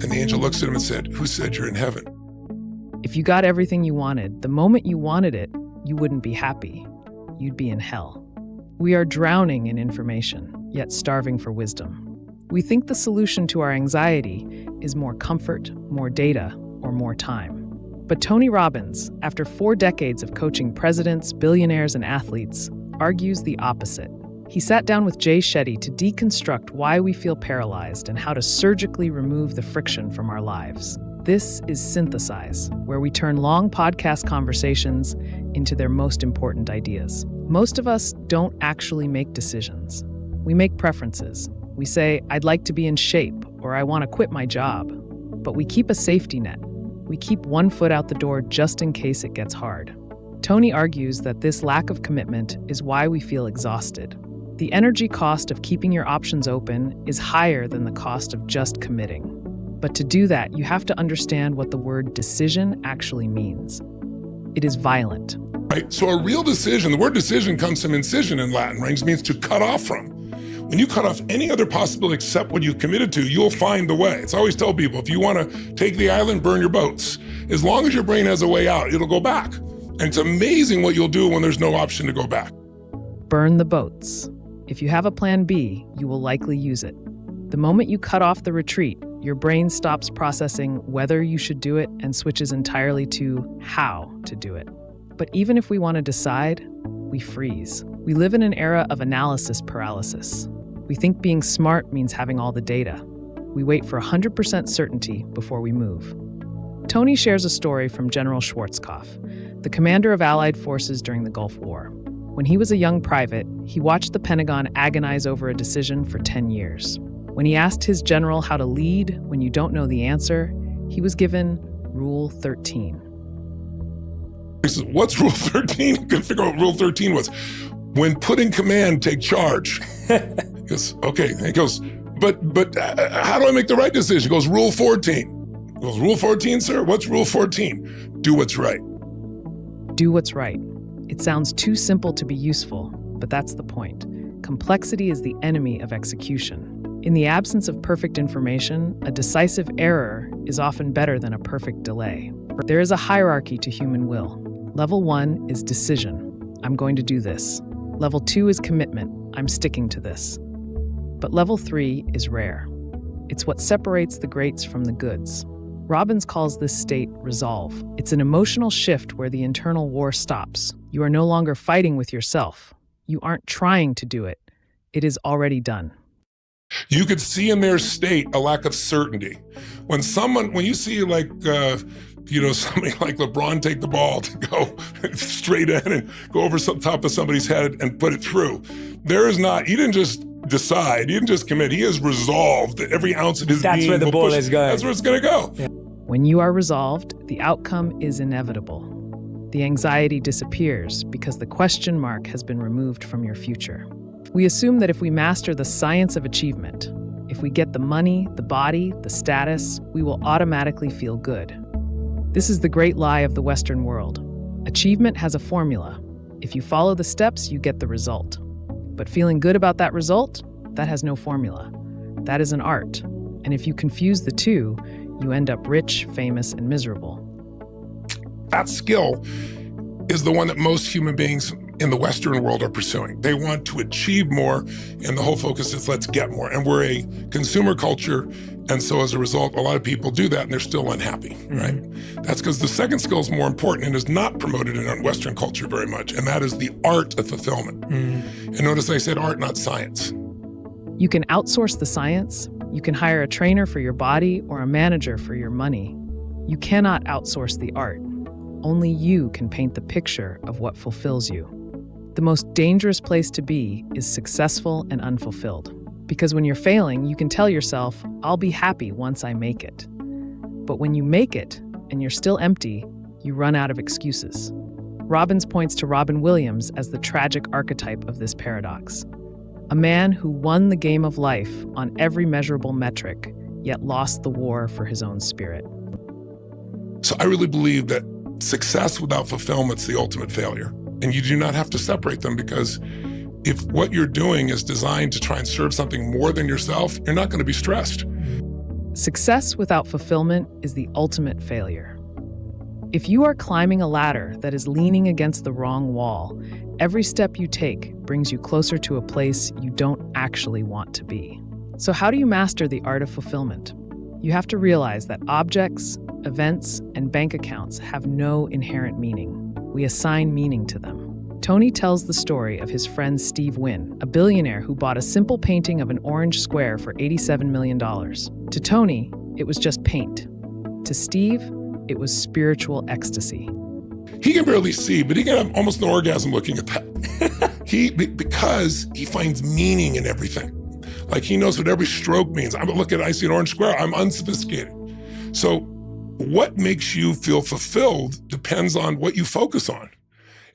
And the angel looks at him and said, "Who said you're in heaven?" If you got everything you wanted, the moment you wanted it, you wouldn't be happy. You'd be in hell. We are drowning in information, yet starving for wisdom. We think the solution to our anxiety is more comfort, more data, or more time. But Tony Robbins, after 4 decades of coaching presidents, billionaires, and athletes, argues the opposite. He sat down with Jay Shetty to deconstruct why we feel paralyzed and how to surgically remove the friction from our lives. This is Synthesize, where we turn long podcast conversations into their most important ideas. Most of us don't actually make decisions. We make preferences. We say, "I'd like to be in shape," or "I want to quit my job." But we keep a safety net. We keep one foot out the door just in case it gets hard. Tony argues that this lack of commitment is why we feel exhausted. The energy cost of keeping your options open is higher than the cost of just committing. But to do that, you have to understand what the word decision actually means. It is violent. Right? So a real decision, the word decision comes from incision in Latin, right? It means to cut off from. When you cut off any other possibility except what you committed to, you'll find the way. It's always tell people, if you want to take the island, burn your boats. As long as your brain has a way out, it'll go back. And it's amazing what you'll do when there's no option to go back. Burn the boats. If you have a plan B, you will likely use it. The moment you cut off the retreat, your brain stops processing whether you should do it and switches entirely to how to do it. But even if we want to decide, we freeze. We live in an era of analysis paralysis. We think being smart means having all the data. We wait for 100% certainty before we move. Tony shares a story from General Schwarzkopf, the commander of Allied forces during the Gulf War. When he was a young private, he watched the Pentagon agonize over a decision for 10 years. When he asked his general how to lead when you don't know the answer, he was given Rule 13. He says, "What's Rule 13? I couldn't figure out what Rule 13 was. When put in command, take charge." He goes, "Okay." And he goes, but how do I make the right decision? He goes, "Rule 14. He goes, "Rule 14, sir? What's Rule 14? Do what's right." Do what's right. It sounds too simple to be useful, but that's the point. Complexity is the enemy of execution. In the absence of perfect information, a decisive error is often better than a perfect delay. There is a hierarchy to human will. Level 1 is decision. I'm going to do this. Level 2 is commitment. I'm sticking to this. But level 3 is rare. It's what separates the greats from the goods. Robbins calls this state resolve. It's an emotional shift where the internal war stops. You are no longer fighting with yourself. You aren't trying to do it. It is already done. You could see in their state a lack of certainty. When you see somebody like LeBron take the ball to go straight in and go over the top of somebody's head and put it through, he didn't just decide, he didn't just commit, he has resolved that every ounce of his being. That's where the ball is going. That's where it's going to go. Yeah. When you are resolved, the outcome is inevitable. The anxiety disappears because the question mark has been removed from your future. We assume that if we master the science of achievement, if we get the money, the body, the status, we will automatically feel good. This is the great lie of the Western world. Achievement has a formula. If you follow the steps, you get the result. But feeling good about that result, that has no formula. That is an art. And if you confuse the two, you end up rich, famous, and miserable. That skill is the one that most human beings in the Western world are pursuing. They want to achieve more, and the whole focus is let's get more. And we're a consumer culture, and so as a result, a lot of people do that and they're still unhappy, right? That's because the second skill is more important and is not promoted in Western culture very much, and that is the art of fulfillment. And notice I said art, not science. You can outsource the science, you can hire a trainer for your body or a manager for your money. You cannot outsource the art. Only you can paint the picture of what fulfills you. The most dangerous place to be is successful and unfulfilled. Because when you're failing, you can tell yourself, I'll be happy once I make it. But when you make it and you're still empty, you run out of excuses. Robbins points to Robin Williams as the tragic archetype of this paradox. A man who won the game of life on every measurable metric, yet lost the war for his own spirit. So I really believe that success without fulfillment is the ultimate failure. And you do not have to separate them, because if what you're doing is designed to try and serve something more than yourself, you're not going to be stressed. Success without fulfillment is the ultimate failure. If you are climbing a ladder that is leaning against the wrong wall, every step you take brings you closer to a place you don't actually want to be. So how do you master the art of fulfillment? You have to realize that objects, events, and bank accounts have no inherent meaning. We assign meaning to them. Tony tells the story of his friend Steve Wynn, a billionaire who bought a simple painting of an orange square for $87 million. To Tony, it was just paint. To Steve, it was spiritual ecstasy. He can barely see, but he can have almost an orgasm looking at that. Because he finds meaning in everything. Like he knows what every stroke means. I see an orange square, I'm unsophisticated. So what makes you feel fulfilled depends on what you focus on.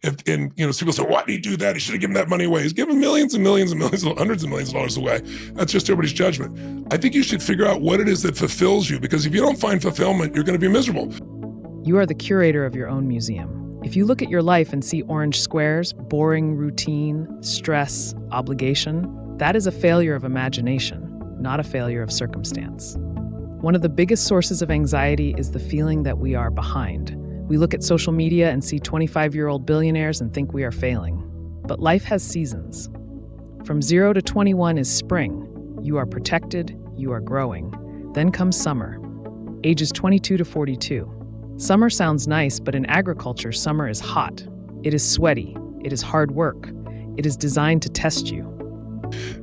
And people say, why did he do that? He should have given that money away. He's given millions and millions and millions, hundreds of millions of dollars away. That's just everybody's judgment. I think you should figure out what it is that fulfills you, because if you don't find fulfillment, you're going to be miserable. You are the curator of your own museum. If you look at your life and see orange squares, boring routine, stress, obligation, that is a failure of imagination, not a failure of circumstance. One of the biggest sources of anxiety is the feeling that we are behind. We look at social media and see 25-year-old billionaires and think we are failing. But life has seasons. From 0 to 21 is spring. You are protected, you are growing. Then comes summer, ages 22 to 42. Summer sounds nice, but in agriculture, summer is hot. It is sweaty. It is hard work. It is designed to test you.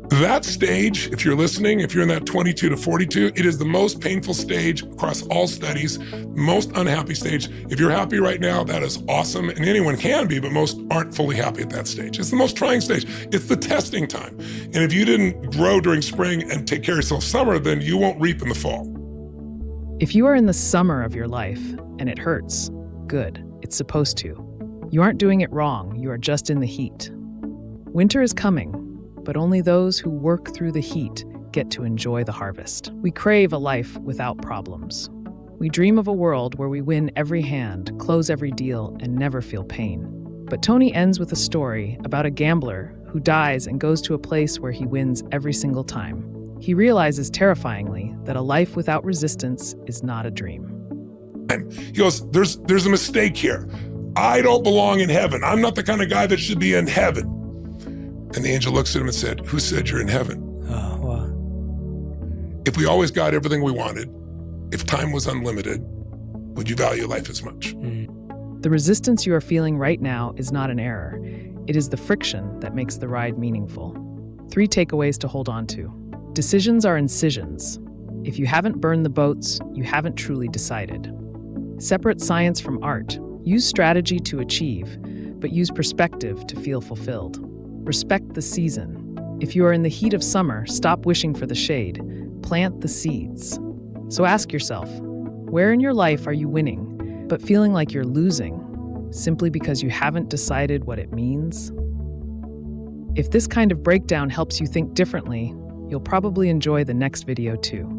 That stage, if you're listening, if you're in that 22 to 42, it is the most painful stage across all studies, most unhappy stage. If you're happy right now, that is awesome. And anyone can be, but most aren't fully happy at that stage. It's the most trying stage. It's the testing time. And if you didn't grow during spring and take care of yourself summer, then you won't reap in the fall. If you are in the summer of your life and it hurts, good. It's supposed to. You aren't doing it wrong. You are just in the heat. Winter is coming. But only those who work through the heat get to enjoy the harvest. We crave a life without problems. We dream of a world where we win every hand, close every deal, and never feel pain. But Tony ends with a story about a gambler who dies and goes to a place where he wins every single time. He realizes terrifyingly that a life without resistance is not a dream. He goes, there's a mistake here. I don't belong in heaven. I'm not the kind of guy that should be in heaven. And the angel looks at him and said, who said you're in heaven? Oh, wow. If we always got everything we wanted, if time was unlimited, would you value life as much? The resistance you are feeling right now is not an error. It is the friction that makes the ride meaningful. 3 takeaways to hold on to. Decisions are incisions. If you haven't burned the boats, you haven't truly decided. Separate science from art. Use strategy to achieve, but use perspective to feel fulfilled. Respect the season. If you are in the heat of summer, stop wishing for the shade. Plant the seeds. So ask yourself, where in your life are you winning, but feeling like you're losing, simply because you haven't decided what it means? If this kind of breakdown helps you think differently, you'll probably enjoy the next video too.